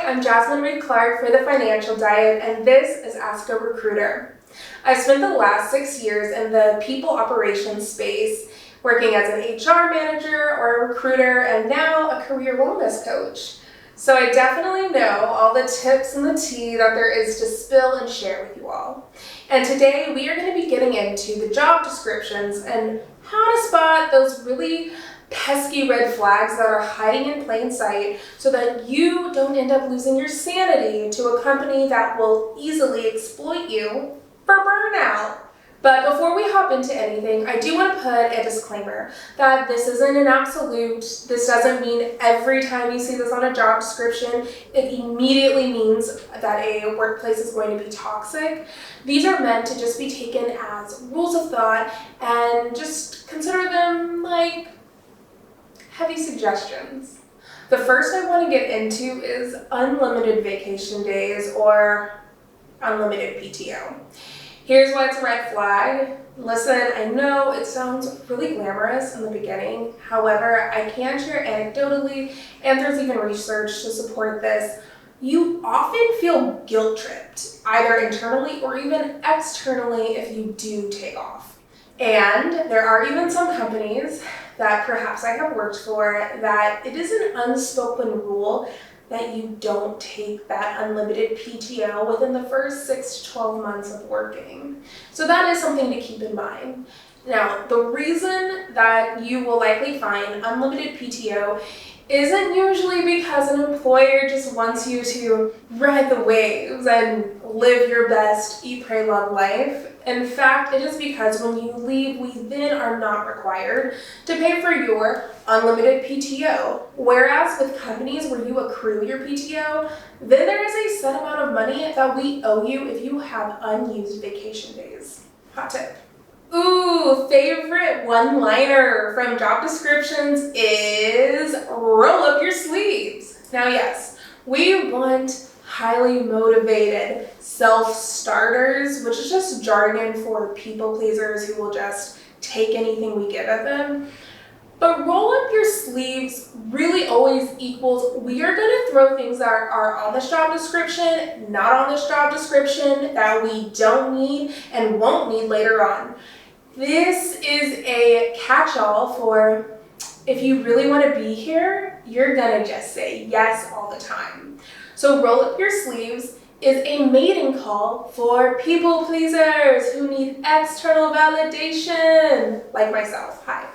I'm Jazmine Reed-Clark for The Financial Diet, and this is Ask a Recruiter. I've spent the last 6 years in the people operations space, working as an HR manager or a recruiter, and now a career wellness coach. So I definitely know all the tips and the tea that there is to spill and share with you all. And today we are going to be getting into the job descriptions and how to spot those really pesky red flags that are hiding in plain sight so that you don't end up losing your sanity to a company that will easily exploit you for burnout. But before we hop into anything, I do want to put a disclaimer that this isn't an absolute. This doesn't mean every time you see this on a job description, it immediately means that a workplace is going to be toxic. These are meant to just be taken as rules of thought and just consider them like heavy suggestions. The first I want to get into is unlimited vacation days or unlimited PTO. Here's why it's a red flag. Listen, I know it sounds really glamorous in the beginning. However, I can share anecdotally, and there's even research to support this. You often feel guilt-tripped, either internally or even externally if you do take off. And there are even some companies that perhaps I have worked for that it is an unspoken rule that you don't take that unlimited PTO within the first 6 to 12 months of working. So that is something to keep in mind. Now, the reason that you will likely find unlimited PTO isn't usually because an employer just wants you to ride the waves and live your best eat, pray, love life. In fact, it is because when you leave, we then are not required to pay for your unlimited PTO. Whereas with companies where you accrue your PTO, then there is a set amount of money that we owe you if you have unused vacation days. Hot tip. Ooh, favorite one-liner from job descriptions is roll up your sleeves. Now, yes, we want highly motivated self-starters, which is just jargon for people pleasers who will just take anything we give at them. But roll up your sleeves really always equals we are going to throw things that are on this job description, not on this job description, that we don't need and won't need later on. This is a catch-all for if you really want to be here, you're going to just say yes all the time. So roll up your sleeves is a mating call for people pleasers who need external validation, like myself. Hi,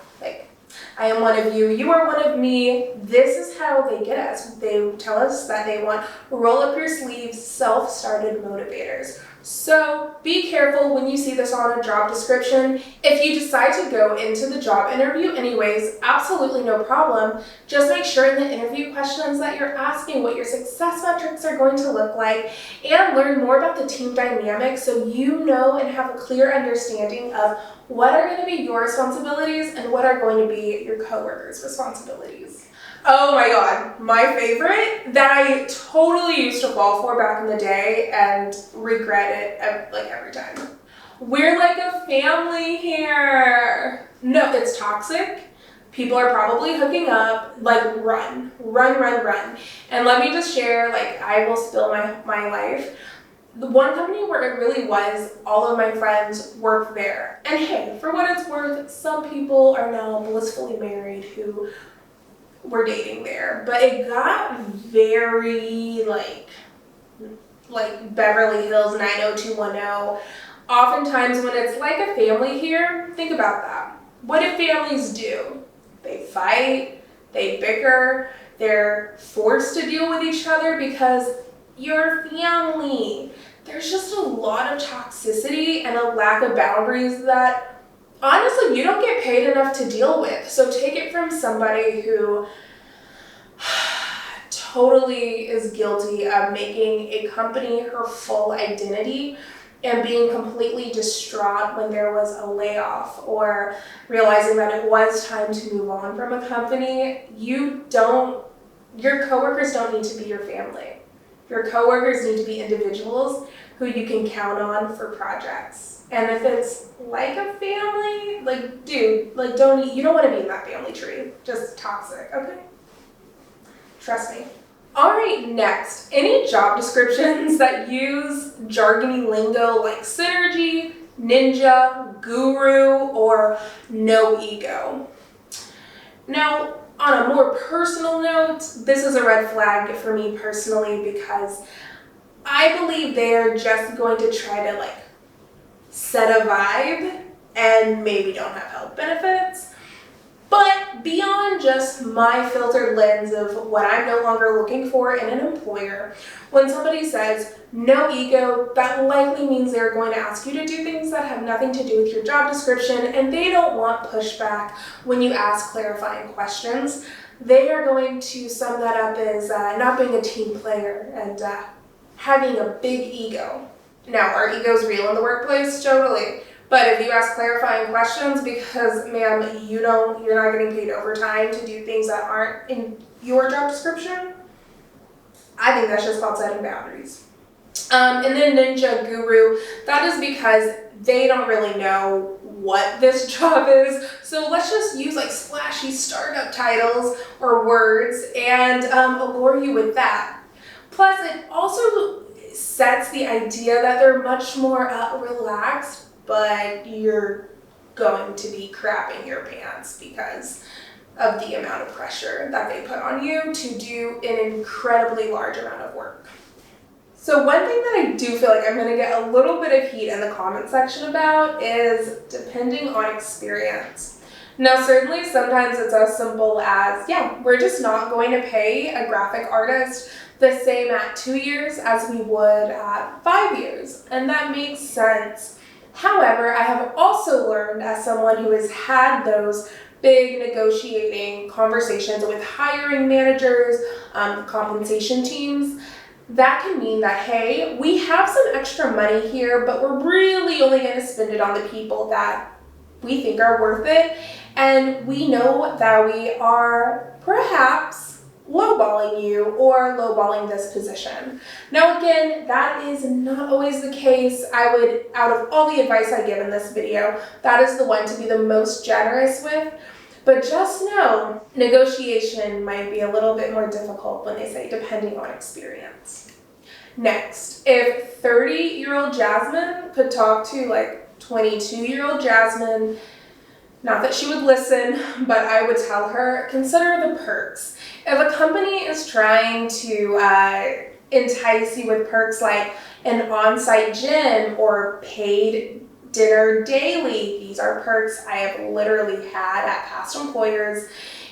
I am one of you, you are one of me. This is how they get us. They tell us that they want roll up your sleeves, self-started motivators. So be careful when you see this on a job description. If you decide to go into the job interview anyways, absolutely no problem. Just make sure in the interview questions that you're asking what your success metrics are going to look like and learn more about the team dynamic so you know and have a clear understanding of what are going to be your responsibilities and what are going to be your coworkers' responsibilities. Oh my God, my favorite that I totally used to fall for back in the day and regret it every time. We're like a family here. No, it's toxic. People are probably hooking up, run. And let me just share, I will spill my life. The one company where it really was, all of my friends work there. And hey, for what it's worth, some people are now blissfully married who were dating there. But it got very like Beverly Hills 90210. Oftentimes when it's like a family here, think about that. What do families do? They fight, they bicker, they're forced to deal with each other because you're family. There's just a lot of toxicity and a lack of boundaries that honestly you don't get paid enough to deal with. So take it from somebody who totally is guilty of making a company her full identity and being completely distraught when there was a layoff or realizing that it was time to move on from a company. Your coworkers don't need to be your family. Your coworkers need to be individuals who you can count on for projects. And if it's like a family, you don't want to be in that family tree. Just toxic, okay? Trust me. All right, next, any job descriptions that use jargony lingo like synergy, ninja, guru, or no ego? Now, on a more personal note, this is a red flag for me personally because I believe they're just going to try to set a vibe and maybe don't have health benefits. But beyond just my filtered lens of what I'm no longer looking for in an employer, when somebody says no ego, that likely means they're going to ask you to do things that have nothing to do with your job description, and they don't want pushback when you ask clarifying questions. They are going to sum that up as not being a team player and having a big ego. Now, are egos real in the workplace? Totally. But if you ask clarifying questions because, ma'am, you're not getting paid overtime to do things that aren't in your job description, I think that's just called setting boundaries. And then ninja guru, that is because they don't really know what this job is. So let's just use splashy startup titles or words and allure you with that. Plus, it also sets the idea that they're much more relaxed, but you're going to be crapping your pants because of the amount of pressure that they put on you to do an incredibly large amount of work. So one thing that I do feel like I'm going to get a little bit of heat in the comment section about is depending on experience. Now, certainly sometimes it's as simple as, we're just not going to pay a graphic artist the same at 2 years as we would at 5 years, and that makes sense. However, I have also learned as someone who has had those big negotiating conversations with hiring managers, compensation teams, that can mean that, hey, we have some extra money here, but we're really only going to spend it on the people that we think are worth it. And we know that we are perhaps lowballing you or lowballing this position. Now again, that is not always the case. I would, out of all the advice I give in this video, that is the one to be the most generous with. But just know, negotiation might be a little bit more difficult when they say depending on experience. Next, if 30-year-old Jazmine could talk to 22-year-old Jazmine, not that she would listen, but I would tell her, consider the perks. If a company is trying to entice you with perks like an on-site gym or paid dinner daily, these are perks I have literally had at past employers,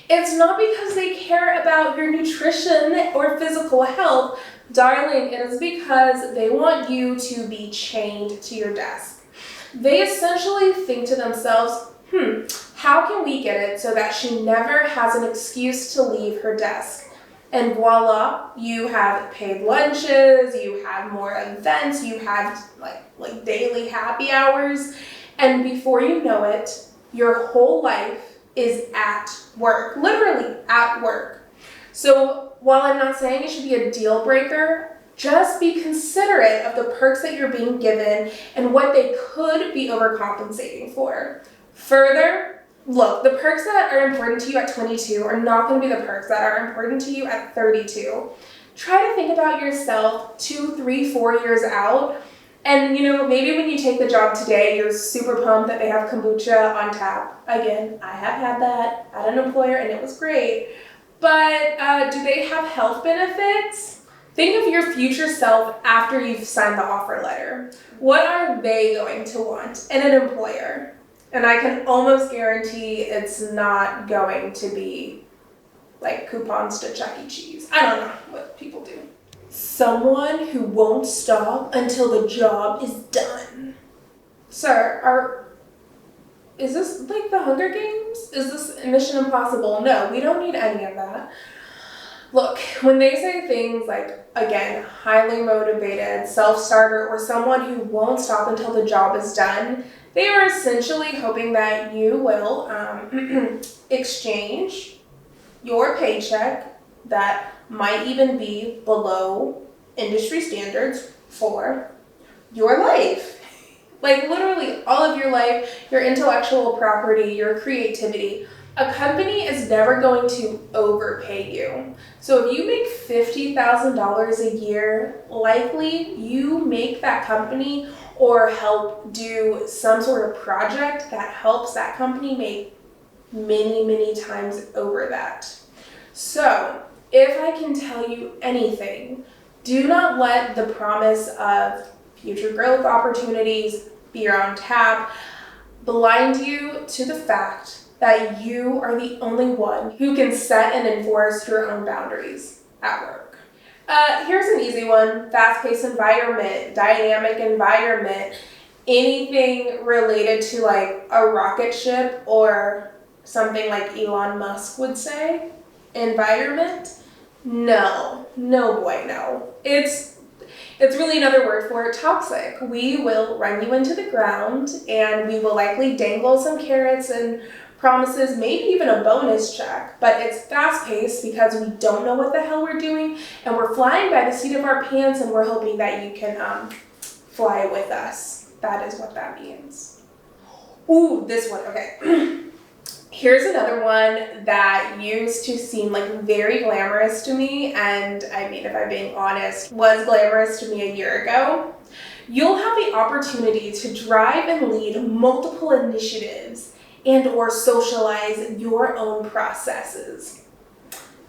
it's not because they care about your nutrition or physical health. Darling, it is because they want you to be chained to your desk. They essentially think to themselves, how can we get it so that she never has an excuse to leave her desk? And voila, you have paid lunches, you have more events, you have like daily happy hours, and before you know it, your whole life is at work, literally at work. So while I'm not saying it should be a deal breaker, just be considerate of the perks that you're being given and what they could be overcompensating for. Further, look, the perks that are important to you at 22 are not going to be the perks that are important to you at 32. Try to think about yourself 2, 3, 4 years out. And, maybe when you take the job today, you're super pumped that they have kombucha on tap. Again, I have had that at an employer and it was great. But do they have health benefits? Think of your future self after you've signed the offer letter. What are they going to want in an employer? And I can almost guarantee it's not going to be coupons to Chuck E. Cheese. I don't know what people do. Someone who won't stop until the job is done. Sir, is this the Hunger Games? Is this Mission Impossible? No, we don't need any of that. Look, when they say things again, highly motivated, self-starter, or someone who won't stop until the job is done, they are essentially hoping that you will exchange your paycheck that might even be below industry standards for your life. Literally all of your life, your intellectual property, your creativity. A company is never going to overpay you. So if you make $50,000 a year, likely you make that company or help do some sort of project that helps that company make many, many times over that. So if I can tell you anything, do not let the promise of future growth opportunities, beer on tap, blind you to the fact that you are the only one who can set and enforce your own boundaries at work. Here's an easy one: fast-paced environment, dynamic environment, anything related to like a rocket ship or something like Elon Musk would say, environment. No boy, no. It's really another word for it, toxic. We will run you into the ground and we will likely dangle some carrots and promises, maybe even a bonus check, but it's fast-paced because we don't know what the hell we're doing and we're flying by the seat of our pants and we're hoping that you can fly with us. That is what that means. Ooh, this one, okay. Here's another one that used to seem like very glamorous to me, and I mean, if I'm being honest, was glamorous to me a year ago. You'll have the opportunity to drive and lead multiple initiatives and or socialize your own processes.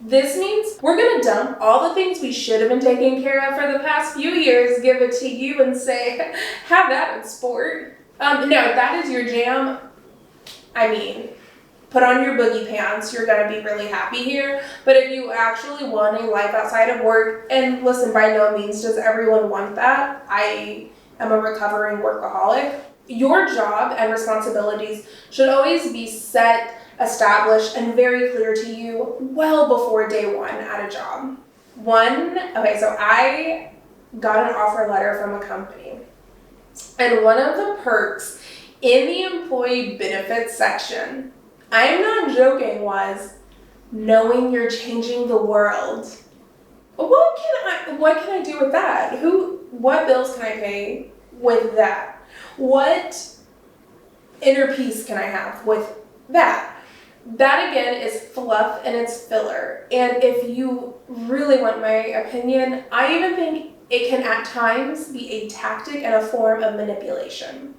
This means we're gonna dump all the things we should have been taking care of for the past few years, give it to you and say, have that in sport. No, if that is your jam, I mean, put on your boogie pants, you're gonna be really happy here. But if you actually want a life outside of work, and listen, by no means does everyone want that. I am a recovering workaholic. Your job and responsibilities should always be set, established, and very clear to you well before day one at a job. So I got an offer letter from a company, and one of the perks in the employee benefits section, I'm not joking, was knowing you're changing the world. What can I do with that? What bills can I pay with that? What inner peace can I have with that? That again is fluff and it's filler. And if you really want my opinion, I even think it can at times be a tactic and a form of manipulation.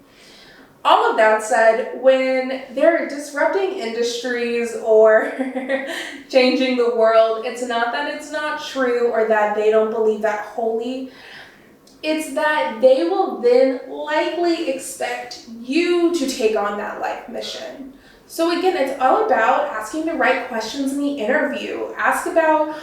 All of that said, when they're disrupting industries or changing the world, it's not that it's not true or that they don't believe that wholly. It's that they will then likely expect you to take on that life mission. So again, it's all about asking the right questions in the interview. Ask about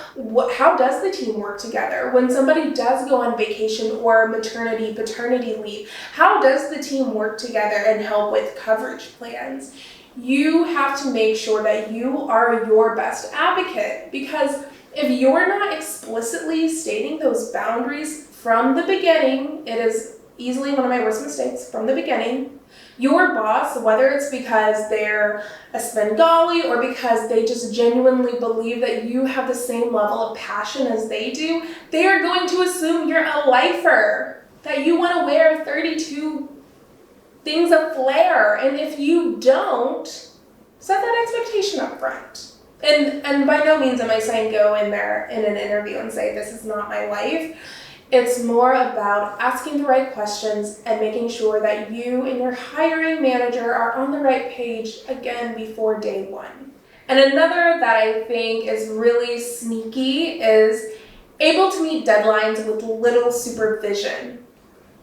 how does the team work together? When somebody does go on vacation or maternity, paternity leave, how does the team work together and help with coverage plans? You have to make sure that you are your best advocate, because if you're not explicitly stating those boundaries from the beginning, it is easily one of my worst mistakes from the beginning. Your boss, whether it's because they're a Svengali or because they just genuinely believe that you have the same level of passion as they do, they are going to assume you're a lifer, that you want to wear 32 things of flair. And if you don't, set that expectation up front. And by no means am I saying go in there in an interview and say, this is not my life. It's more about asking the right questions and making sure that you and your hiring manager are on the right page, again, before day one. And another that I think is really sneaky is able to meet deadlines with little supervision.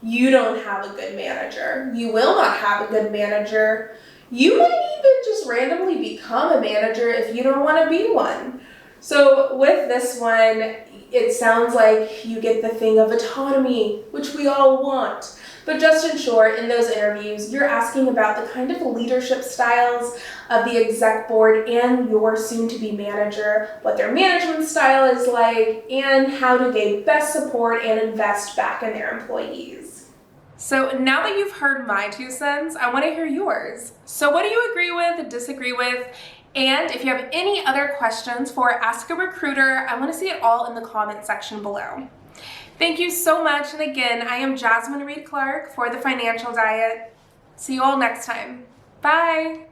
You don't have a good manager. You will not have a good manager. You might even just randomly become a manager if you don't want to be one. So with this one, it sounds like you get the thing of autonomy, which we all want. But just in short, in those interviews, you're asking about the kind of leadership styles of the exec board and your soon-to-be manager, what their management style is like, and how do they best support and invest back in their employees. So now that you've heard my 2 cents, I want to hear yours. So what do you agree with, disagree with? And if you have any other questions for Ask a Recruiter, I want to see it all in the comment section below. Thank you so much. And again, I am Jazmine Reed-Clark for The Financial Diet. See you all next time. Bye.